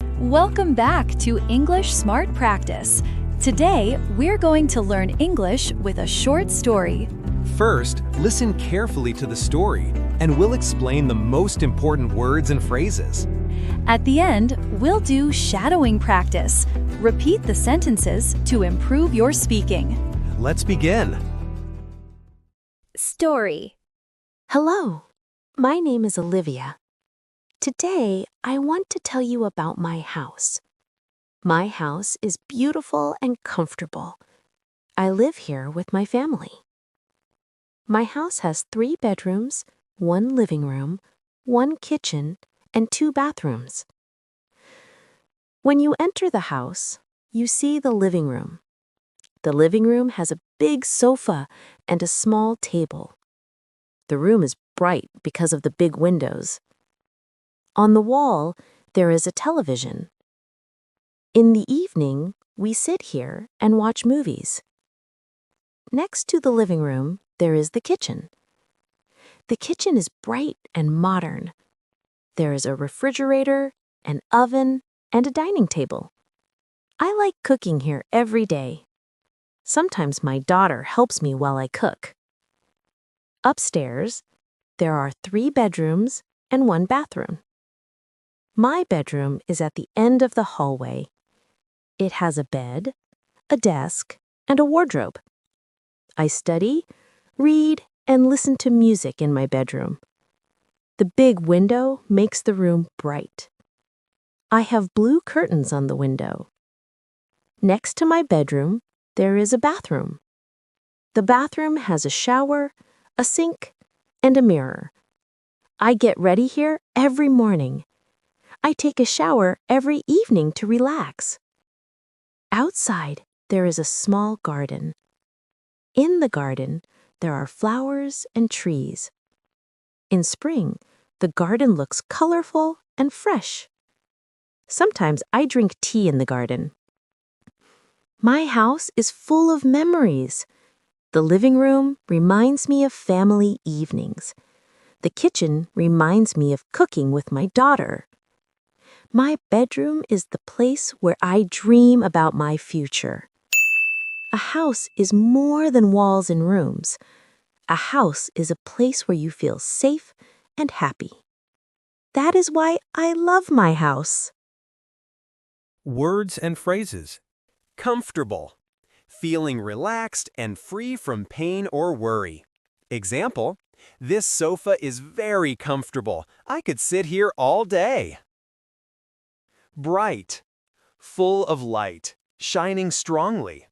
Welcome back to English Smart Practice. Today, we're going to learn English with a short story. First, listen carefully to the story, and we'll explain the most important words and phrases. At the end, we'll do shadowing practice. Repeat the sentences to improve your speaking. Let's begin. Story. Hello, my name is Olivia. Today, I want to tell you about my house. My house is beautiful and comfortable. I live here with my family. My house has 3 bedrooms, 1 living room, 1 kitchen, and 2 bathrooms. When you enter the house, you see the living room. The living room has a big sofa and a small table. The room is bright because of the big windows. On the wall, there is a television. In the evening, we sit here and watch movies. Next to the living room, there is the kitchen. The kitchen is bright and modern. There is a refrigerator, an oven, and a dining table. I like cooking here every day. Sometimes my daughter helps me while I cook. Upstairs, there are 3 bedrooms and 1 bathroom. My bedroom is at the end of the hallway. It has a bed, a desk, and a wardrobe. I study, read, and listen to music in my bedroom. The big window makes the room bright. I have blue curtains on the window. Next to my bedroom, there is a bathroom. The bathroom has a shower, a sink, and a mirror. I get ready here every morning. I take a shower every evening to relax. Outside, there is a small garden. In the garden, there are flowers and trees. In spring, the garden looks colorful and fresh. Sometimes I drink tea in the garden. My house is full of memories. The living room reminds me of family evenings. The kitchen reminds me of cooking with my daughter. My bedroom is the place where I dream about my future. A house is more than walls and rooms. A house is a place where you feel safe and happy. That is why I love my house. Words and phrases. Comfortable. Feeling relaxed and free from pain or worry. Example, this sofa is very comfortable. I could sit here all day. Bright. Full of light, shining strongly.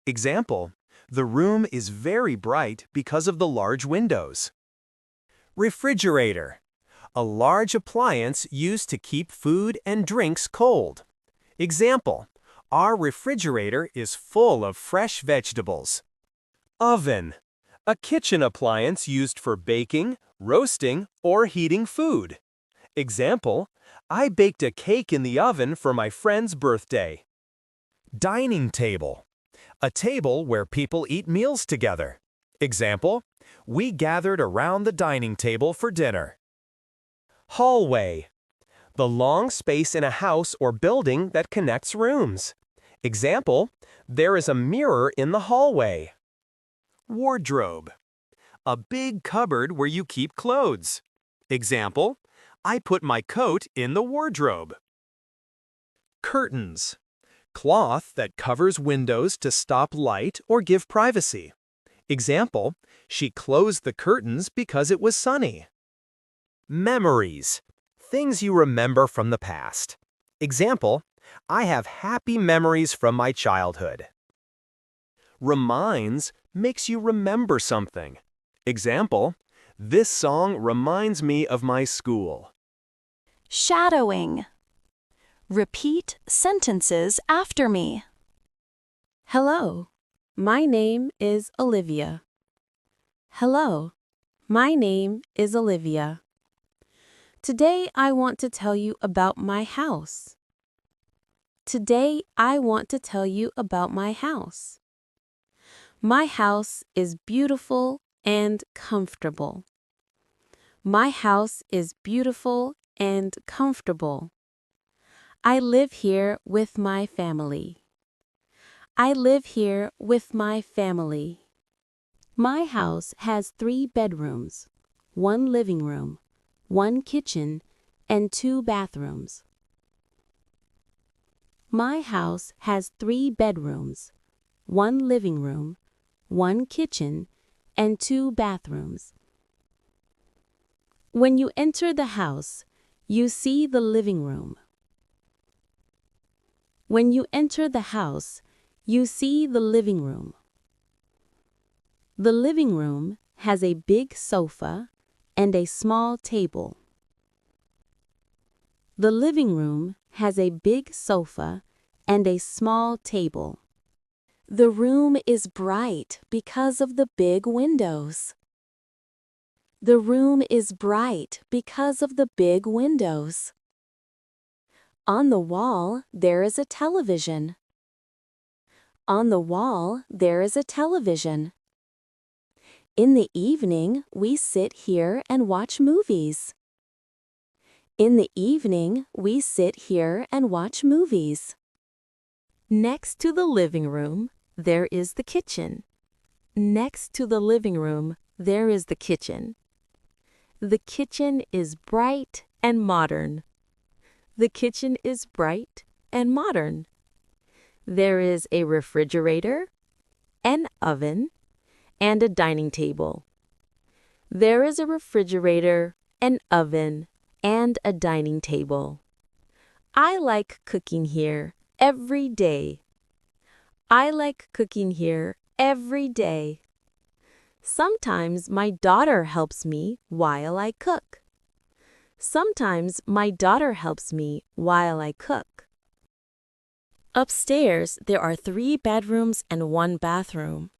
Example, the room is very bright because of the large windows. Refrigerator. A large appliance used to keep food and drinks cold. Example, our refrigerator is full of fresh vegetables. Oven. A kitchen appliance used for baking, roasting, or heating food. Example, I baked a cake in the oven for my friend's birthday. Dining table. A table where people eat meals together. Example, we gathered around the dining table for dinner. Hallway. The long space in a house or building that connects rooms. Example, there is a mirror in the hallway. Wardrobe. A big cupboard where you keep clothes. Example, I put my coat in the wardrobe. Curtains. Cloth that covers windows to stop light or give privacy. Example, she closed the curtains because it was sunny. Memories. Things you remember from the past. Example, I have happy memories from my childhood. Reminds makes you remember something. Example, this song reminds me of my school. Shadowing. Repeat sentences after me. Hello, my name is Olivia. Hello, my name is Olivia. Today I want to tell you about my house. Today I want to tell you about my house. My house is beautiful and comfortable. My house is beautiful and comfortable. I live here with my family. I live here with my family. My house has 3 bedrooms, 1 living room, 1 kitchen, and 2 bathrooms. My house has 3 bedrooms, 1 living room, 1 kitchen, and 2 bathrooms. When you enter the house, you see the living room. When you enter the house, you see the living room. The living room has a big sofa and a small table. The living room has a big sofa and a small table. The room is bright because of the big windows. The room is bright because of the big windows. On the wall, there is a television. On the wall, there is a television. In the evening, we sit here and watch movies. In the evening, we sit here and watch movies. Next to the living room, there is the kitchen. Next to the living room, there is the kitchen. The kitchen is bright and modern. The kitchen is bright and modern. There is a refrigerator, an oven, and a dining table. There is a refrigerator, an oven, and a dining table. I like cooking here every day. I like cooking here every day. Sometimes my daughter helps me while I cook. Sometimes my daughter helps me while I cook. Upstairs, there are 3 bedrooms and 1 bathroom.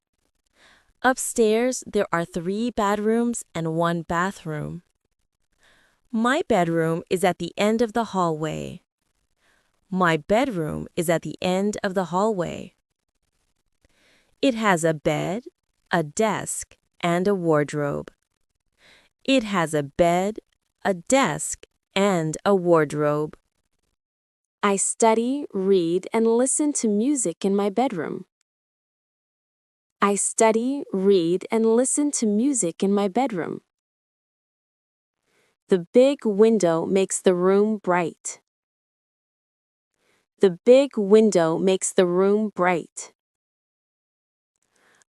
Upstairs, there are 3 bedrooms and 1 bathroom. My bedroom is at the end of the hallway. My bedroom is at the end of the hallway. It has a bed, a desk, and a wardrobe. It has a bed, a desk, and a wardrobe. I study, read, and listen to music in my bedroom. I study, read, and listen to music in my bedroom. The big window makes the room bright. The big window makes the room bright.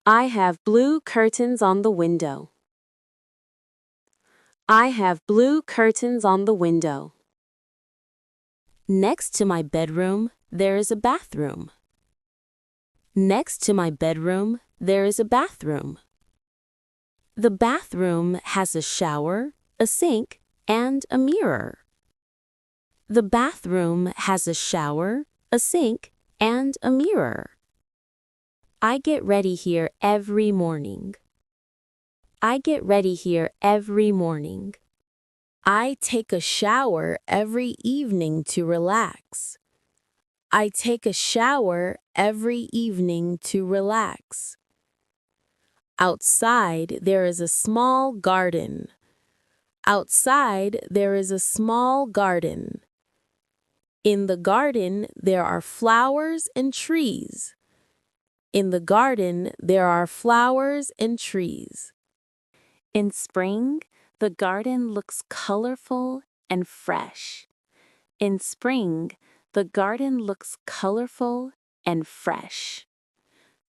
I have blue curtains on the window. I have blue curtains on the window. Next to my bedroom, there is a bathroom. Next to my bedroom, there is a bathroom. The bathroom has a shower, a sink, and a mirror. The bathroom has a shower, a sink, and a mirror. I get ready here every morning. I get ready here every morning. I take a shower every evening to relax. I take a shower every evening to relax. Outside, there is a small garden. Outside, there is a small garden. In the garden, there are flowers and trees. In the garden, there are flowers and trees. In spring, the garden looks colorful and fresh. In spring, the garden looks colorful and fresh.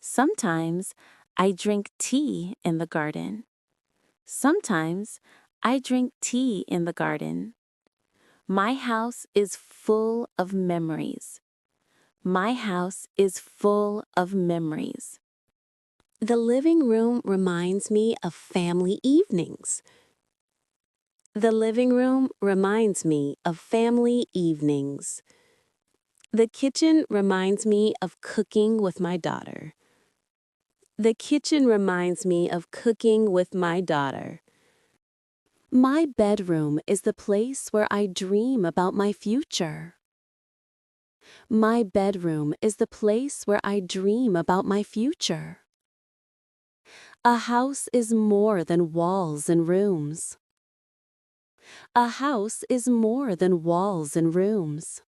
Sometimes I drink tea in the garden. Sometimes I drink tea in the garden. My house is full of memories. My house is full of memories. The living room reminds me of family evenings. The living room reminds me of family evenings. The kitchen reminds me of cooking with my daughter. The kitchen reminds me of cooking with my daughter. My bedroom is the place where I dream about my future. My bedroom is the place where I dream about my future. A house is more than walls and rooms. A house is more than walls and rooms.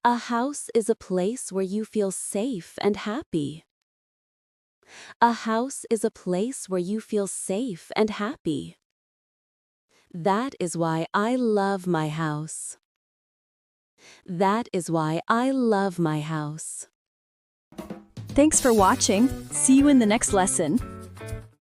A house is a place where you feel safe and happy. A house is a place where you feel safe and happy. That is why I love my house. That is why I love my house. Thanks for watching. See you in the next lesson.